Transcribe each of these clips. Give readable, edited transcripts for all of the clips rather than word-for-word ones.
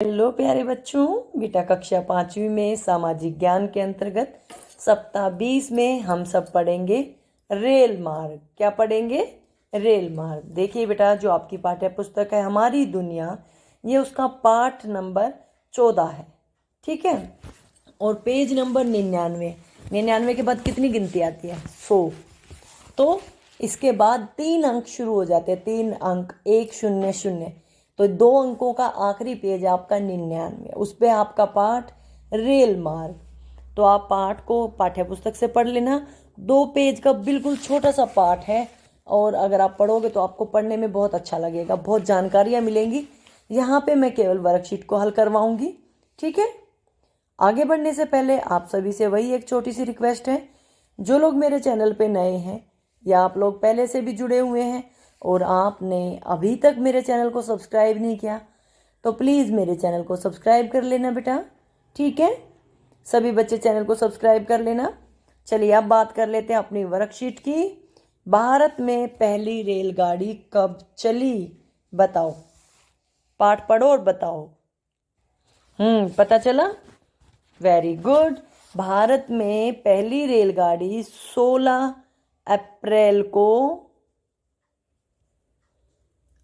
Hello प्यारे बच्चों, बेटा कक्षा 5वीं में सामाजिक ज्ञान के अंतर्गत सप्ताह 20 में हम सब पढ़ेंगे रेल मार्ग। क्या पढ़ेंगे? रेल मार्ग। देखिए बेटा, जो आपकी पाठ्य पुस्तक है हमारी दुनिया, ये उसका पाठ नंबर 14 है। ठीक है, और पेज नंबर 99 के बाद कितनी गिनती आती है? 100। तो इसके बाद 3 अंक शुरू हो जाते हैं, 3 अंक 100। तो 2 अंकों का आखिरी पेज आपका 99, उस पर आपका पाठ रेल मार्ग। तो आप पाठ को पाठ्य पुस्तक से पढ़ लेना। 2 पेज का बिल्कुल छोटा सा पाठ है, और अगर आप पढ़ोगे तो आपको पढ़ने में बहुत अच्छा लगेगा, बहुत जानकारियाँ मिलेंगी। यहाँ पे मैं केवल वर्कशीट को हल करवाऊंगी। ठीक है, आगे बढ़ने से पहले आप सभी से वही एक छोटी सी रिक्वेस्ट है, जो लोग मेरे चैनल पे नए हैं या आप लोग पहले से भी जुड़े हुए हैं और आपने अभी तक मेरे चैनल को सब्सक्राइब नहीं किया, तो प्लीज़ मेरे चैनल को सब्सक्राइब कर लेना बेटा। ठीक है, सभी बच्चे चैनल को सब्सक्राइब कर लेना। चलिए अब बात कर लेते हैं अपनी वर्कशीट की। भारत में पहली रेलगाड़ी कब चली? बताओ, पाठ पढ़ो और बताओ। पता चला? Very good. भारत में पहली रेलगाड़ी 16 अप्रैल को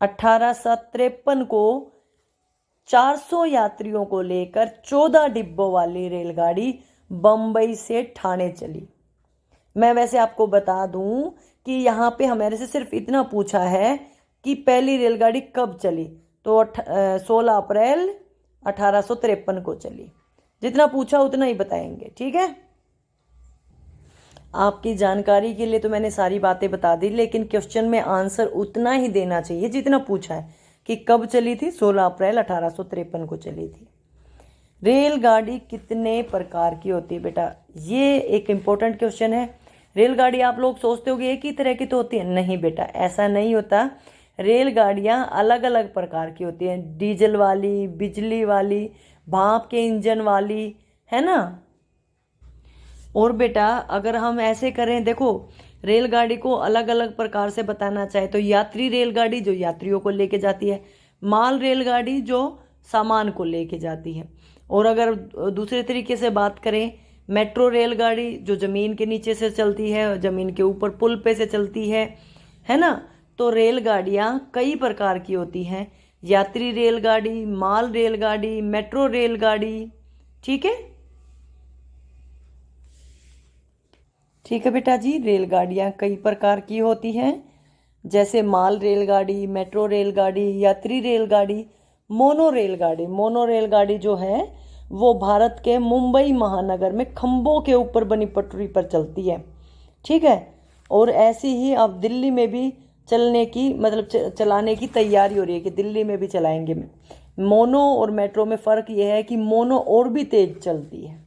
1853 को 400 यात्रियों को लेकर 14 डिब्बों वाली रेलगाड़ी बम्बई से ठाणे चली। मैं वैसे आपको बता दूं कि यहाँ पे हमारे से सिर्फ इतना पूछा है कि पहली रेलगाड़ी कब चली, तो 16 अप्रैल 1853 को चली। जितना पूछा उतना ही बताएंगे। ठीक है, आपकी जानकारी के लिए तो मैंने सारी बातें बता दी, लेकिन क्वेश्चन में आंसर उतना ही देना चाहिए जितना पूछा है कि कब चली थी। 16 अप्रैल 1853 को चली थी। रेलगाड़ी कितने प्रकार की होती है बेटा? ये एक इम्पोर्टेंट क्वेश्चन है। रेलगाड़ी आप लोग सोचते होगे एक ही तरह की तो होती है, नहीं बेटा, ऐसा नहीं होता। रेलगाड़ियाँ अलग अलग प्रकार की होती हैं, डीजल वाली, बिजली वाली, भाप के इंजन वाली, है ना। और बेटा अगर हम ऐसे करें, देखो, रेलगाड़ी को अलग अलग प्रकार से बताना चाहे तो यात्री रेलगाड़ी जो यात्रियों को लेके जाती है, माल रेलगाड़ी जो सामान को लेके जाती है, और अगर दूसरे तरीके से बात करें, मेट्रो रेलगाड़ी जो ज़मीन के नीचे से चलती है, ज़मीन के ऊपर पुल पे से चलती है ना। तो रेलगाड़ियाँ कई प्रकार की होती हैं, यात्री रेलगाड़ी, माल रेलगाड़ी, मेट्रो रेलगाड़ी। ठीक है, ठीक है बेटा जी। रेलगाड़ियाँ कई प्रकार की होती हैं, जैसे माल रेलगाड़ी, मेट्रो रेलगाड़ी, यात्री रेलगाड़ी, मोनो रेलगाड़ी। मोनो रेलगाड़ी जो है वो भारत के मुंबई महानगर में खंभों के ऊपर बनी पटरी पर चलती है। ठीक है, और ऐसी ही अब दिल्ली में भी चलने की, मतलब चलाने की तैयारी हो रही है कि दिल्ली में भी चलाएंगे। मोनो और मेट्रो में फ़र्क ये है कि मोनो और भी तेज चलती है,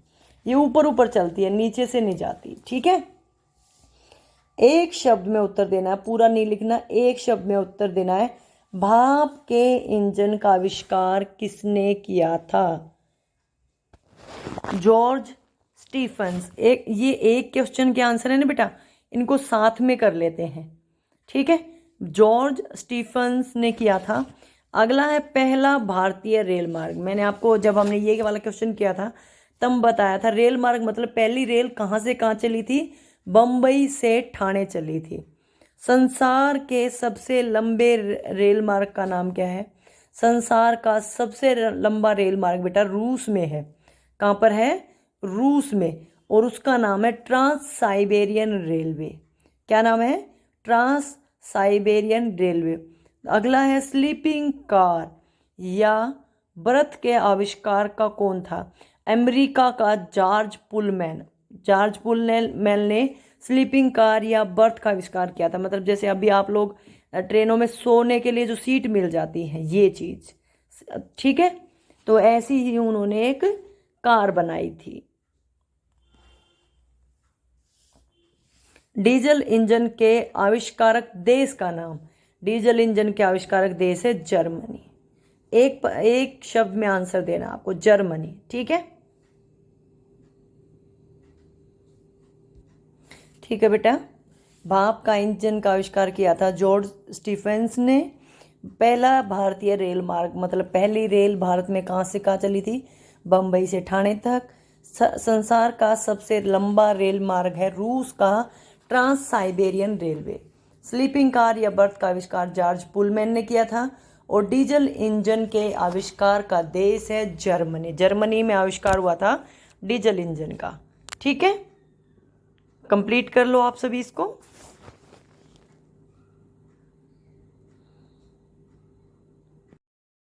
ये ऊपर ऊपर चलती है, नीचे से नहीं जाती। ठीक है, एक शब्द में उत्तर देना है, पूरा नहीं लिखना, एक शब्द में उत्तर देना है। भाप के इंजन का आविष्कार किसने किया था? George Stephens. ये एक क्वेश्चन के आंसर है ना बेटा, इनको साथ में कर लेते हैं। ठीक है, जॉर्ज स्टीफंस ने किया था। अगला है पहला भारतीय रेल मार्ग। मैंने आपको जब हमने ये वाला क्वेश्चन किया था तब बताया था, रेल मार्ग मतलब पहली रेल कहाँ से कहाँ चली थी? बम्बई से ठाणे चली थी। संसार के सबसे लंबे रेल मार्ग का नाम क्या है? संसार का सबसे लंबा रेल मार्ग बेटा रूस में है। कहाँ पर है? रूस में, और उसका नाम है ट्रांस साइबेरियन रेलवे। क्या नाम है? Trans Siberian railway. अगला है स्लीपिंग कार या बर्थ के आविष्कार का कौन था? अमेरिका का जॉर्ज पुलमैन। जॉर्ज पुलमैन ने स्लीपिंग कार या बर्थ का आविष्कार किया था। मतलब जैसे अभी आप लोग ट्रेनों में सोने के लिए जो सीट मिल जाती है, ये चीज़। ठीक है, तो ऐसी ही उन्होंने एक कार बनाई थी। डीजल इंजन के आविष्कारक देश का नाम? डीजल इंजन के आविष्कारक देश है जर्मनी। एक शब्द में आंसर देना आपको, जर्मनी। ठीक है, ठीक है बेटा। भाप का इंजन का आविष्कार किया था जॉर्ज स्टीफेंस ने। पहला भारतीय रेल मार्ग, मतलब पहली रेल भारत में कहाँ से कहाँ चली थी? बम्बई से ठाणे तक। संसार का सबसे लंबा रेल मार्ग है रूस का trans Siberian railway. Sleeping car या बर्थ का आविष्कार जॉर्ज पुलमैन ने किया था। और डीजल इंजन के आविष्कार का देश है जर्मनी। जर्मनी में आविष्कार हुआ था डीजल इंजन का। ठीक है, कंप्लीट कर लो आप सभी इसको।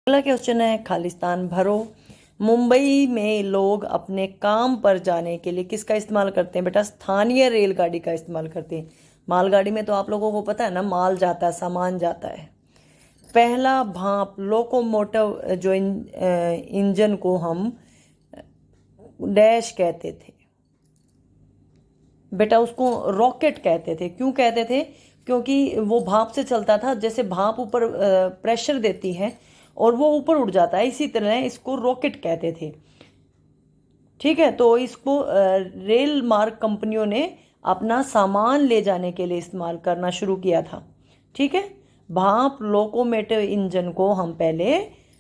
अगला क्वेश्चन है, खालिस्तान भरो। मुंबई में लोग अपने काम पर जाने के लिए किसका इस्तेमाल करते हैं बेटा? स्थानीय रेलगाड़ी का इस्तेमाल करते हैं। मालगाड़ी में तो आप लोगों को पता है ना, माल जाता है, सामान जाता है। पहला भाप लोकोमोटिव जो इंजन को हम डैश कहते थे बेटा, उसको रॉकेट कहते थे। क्यों कहते थे? क्योंकि वो भाप से चलता था। जैसे भाप ऊपर प्रेशर देती है और वो ऊपर उड़ जाता है, इसी तरह इसको रॉकेट कहते थे। ठीक है, तो इसको रेल मार्ग कंपनियों ने अपना सामान ले जाने के लिए इस्तेमाल करना शुरू किया था। ठीक है, भाप लोकोमोटिव इंजन को हम पहले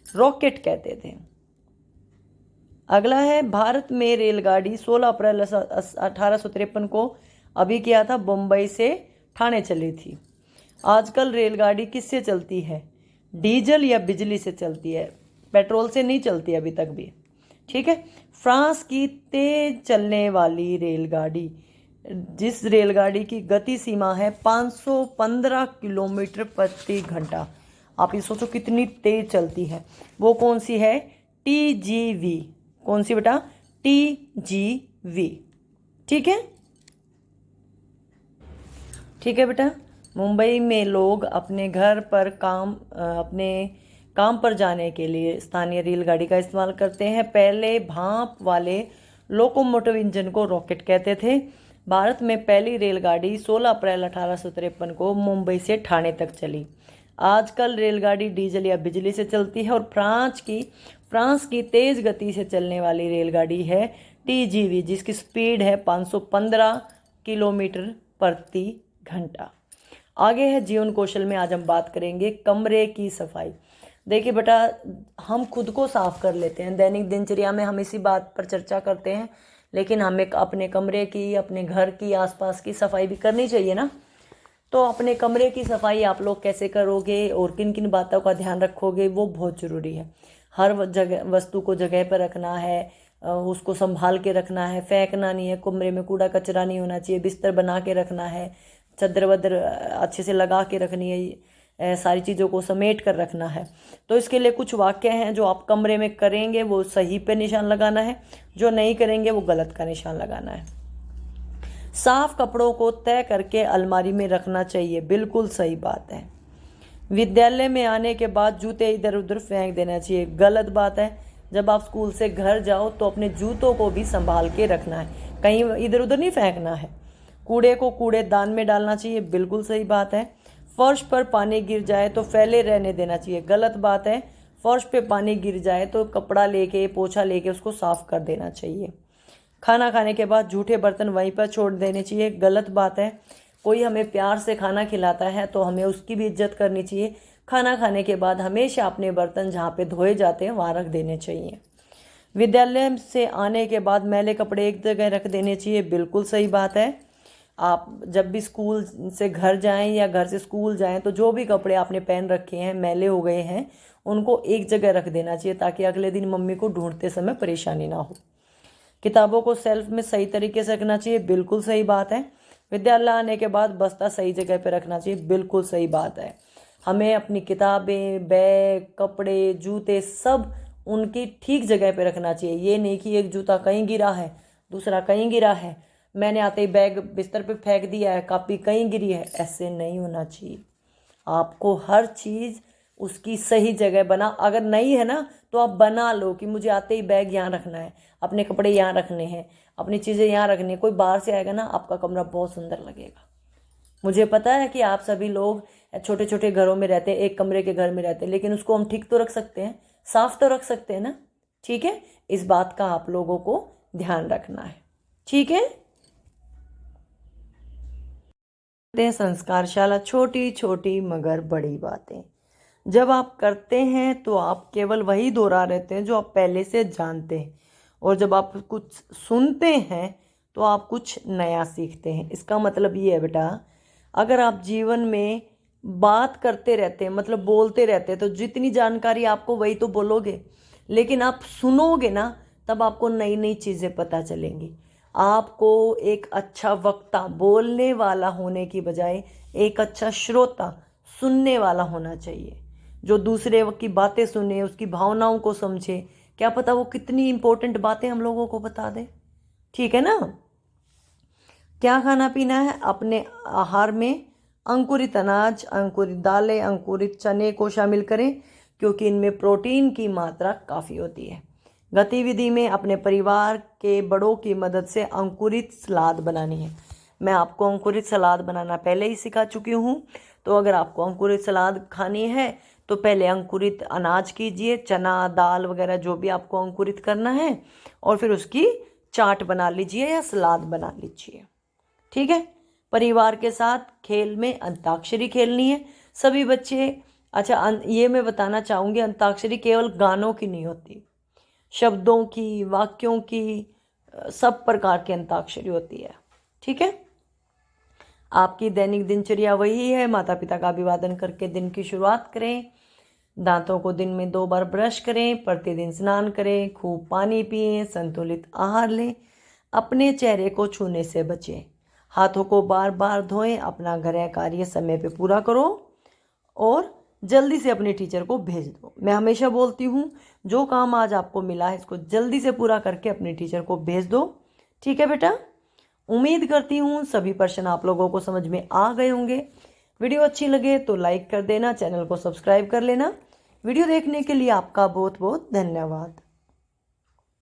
रॉकेट कहते थे। अगला है, भारत में रेलगाड़ी 16 अप्रैल 1853 को अभी किया था, बम्बई से ठाणे चली थी। आजकल रेलगाड़ी किससे चलती है? डीजल या बिजली से चलती है, पेट्रोल से नहीं चलती अभी तक भी। ठीक है, फ्रांस की तेज चलने वाली रेलगाड़ी, जिस रेलगाड़ी की गति सीमा है 515 किलोमीटर प्रति घंटा, आप ये सोचो कितनी तेज चलती है, वो कौन सी है? TGV। कौन सी बेटा? TGV। ठीक है, ठीक है बेटा। मुंबई में लोग अपने काम पर जाने के लिए स्थानीय रेलगाड़ी का इस्तेमाल करते हैं। पहले भाप वाले लोकोमोटिव इंजन को रॉकेट कहते थे। भारत में पहली रेलगाड़ी 16 अप्रैल 1853 को मुंबई से ठाणे तक चली। आजकल रेलगाड़ी डीजल या बिजली से चलती है। और फ्रांस की तेज गति से चलने वाली रेलगाड़ी है TGV, जिसकी स्पीड है 515 किलोमीटर प्रति घंटा। आगे है जीवन कौशल में, आज हम बात करेंगे कमरे की सफाई। देखिए बेटा, हम खुद को साफ कर लेते हैं, दैनिक दिनचर्या में हम इसी बात पर चर्चा करते हैं, लेकिन हमें अपने कमरे की, अपने घर की, आसपास की सफाई भी करनी चाहिए ना। तो अपने कमरे की सफाई आप लोग कैसे करोगे और किन किन बातों का ध्यान रखोगे, वो बहुत ज़रूरी है। हर जगह वस्तु को जगह पर रखना है, उसको संभाल के रखना है, फेंकना नहीं है, कमरे में कूड़ा कचरा नहीं होना चाहिए, बिस्तर बना के रखना है, चादर वदर अच्छे से लगा के रखनी है, सारी चीज़ों को समेट कर रखना है। तो इसके लिए कुछ वाक्य हैं, जो आप कमरे में करेंगे वो सही पे निशान लगाना है, जो नहीं करेंगे वो गलत का निशान लगाना है। साफ कपड़ों को तय करके अलमारी में रखना चाहिए, बिल्कुल सही बात है। विद्यालय में आने के बाद जूते इधर उधर फेंक देना चाहिए, गलत बात है। जब आप स्कूल से घर जाओ तो अपने जूतों को भी संभाल के रखना है, कहीं इधर उधर नहीं फेंकना है। कूड़े को कूड़ेदान में डालना चाहिए, बिल्कुल सही बात है। फर्श पर पानी गिर जाए तो फैले रहने देना चाहिए, गलत बात है। फर्श पे पानी गिर जाए तो कपड़ा लेके, पोछा लेके उसको साफ कर देना चाहिए। खाना खाने के बाद जूठे बर्तन वहीं पर छोड़ देने चाहिए, गलत बात है। कोई हमें प्यार से खाना खिलाता है तो हमें उसकी भी इज्जत करनी चाहिए। खाना खाने के बाद हमेशा अपने बर्तन जहाँ पे धोए जाते हैं वहाँ रख देने चाहिए। विद्यालय से आने के बाद मैले कपड़े एक जगह रख देने चाहिए, बिल्कुल सही बात है। आप जब भी स्कूल से घर जाएं या घर से स्कूल जाएं तो जो भी कपड़े आपने पहन रखे हैं, मैले हो गए हैं, उनको एक जगह रख देना चाहिए, ताकि अगले दिन मम्मी को ढूंढते समय परेशानी ना हो। किताबों को सेल्फ में सही तरीके से रखना चाहिए, बिल्कुल सही बात है। विद्यालय आने के बाद बस्ता सही जगह पर रखना चाहिए, बिल्कुल सही बात है। हमें अपनी किताबें, बैग, कपड़े, जूते सब उनकी ठीक जगह पे रखना चाहिए। ये नहीं कि एक जूता कहीं गिरा है, दूसरा कहीं गिरा है, मैंने आते ही बैग बिस्तर पे फेंक दिया है, कॉपी कहीं गिरी है, ऐसे नहीं होना चाहिए। आपको हर चीज़ उसकी सही जगह बना, अगर नहीं है ना तो आप बना लो कि मुझे आते ही बैग यहाँ रखना है, अपने कपड़े यहाँ रखने हैं, अपनी चीज़ें यहाँ रखनी है। कोई बाहर से आएगा ना, आपका कमरा बहुत सुंदर लगेगा। मुझे पता है कि आप सभी लोग छोटे छोटे घरों में रहते हैं, एक कमरे के घर में रहते हैं, लेकिन उसको हम ठीक तो रख सकते हैं, साफ तो रख सकते हैं ना। ठीक है, इस बात का आप लोगों को ध्यान रखना है। ठीक है, संस्कारशाला, छोटी छोटी मगर बड़ी बातें। जब आप करते हैं तो आप केवल वही दोहरा रहते हैं जो आप पहले से जानते हैं, और जब आप कुछ सुनते हैं तो आप कुछ नया सीखते हैं। इसका मतलब ये है बेटा, अगर आप जीवन में बात करते रहते हैं, मतलब बोलते रहते हैं, तो जितनी जानकारी आपको वही तो बोलोगे, लेकिन आप सुनोगे ना, तब आपको नई नई चीज़ें पता चलेंगी। आपको एक अच्छा वक्ता, बोलने वाला होने की बजाय एक अच्छा श्रोता, सुनने वाला होना चाहिए, जो दूसरे की बातें सुने, उसकी भावनाओं को समझे। क्या पता वो कितनी इंपॉर्टेंट बातें हम लोगों को बता दे। ठीक है ना। क्या खाना पीना है? अपने आहार में अंकुरित अनाज, अंकुरित दालें, अंकुरित चने को शामिल करें, क्योंकि इनमें प्रोटीन की मात्रा काफ़ी होती है। गतिविधि में अपने परिवार के बड़ों की मदद से अंकुरित सलाद बनानी है। मैं आपको अंकुरित सलाद बनाना पहले ही सिखा चुकी हूँ, तो अगर आपको अंकुरित सलाद खानी है तो पहले अंकुरित अनाज कीजिए, चना, दाल वगैरह जो भी आपको अंकुरित करना है, और फिर उसकी चाट बना लीजिए या सलाद बना लीजिए। ठीक है। परिवार के साथ खेल में अंताक्षरी खेलनी है सभी बच्चे। अच्छा, ये मैं बताना चाहूँगी, अंताक्षरी केवल गानों की नहीं होती, शब्दों की, वाक्यों की, सब प्रकार की अंताक्षरी होती है। ठीक है। आपकी दैनिक दिनचर्या वही है, माता पिता का अभिवादन करके दिन की शुरुआत करें, दांतों को दिन में 2 बार ब्रश करें, प्रतिदिन स्नान करें, खूब पानी पिएं, संतुलित आहार लें, अपने चेहरे को छूने से बचें, हाथों को बार बार धोएं, अपना गृह कार्य समय पे पूरा करो और जल्दी से अपने टीचर को भेज दो। मैं हमेशा बोलती हूँ, जो काम आज आपको मिला है इसको जल्दी से पूरा करके अपने टीचर को भेज दो। ठीक है बेटा। उम्मीद करती हूँ सभी प्रश्न आप लोगों को समझ में आ गए होंगे। वीडियो अच्छी लगे तो लाइक कर देना, चैनल को सब्सक्राइब कर लेना। वीडियो देखने के लिए आपका बहुत बहुत धन्यवाद।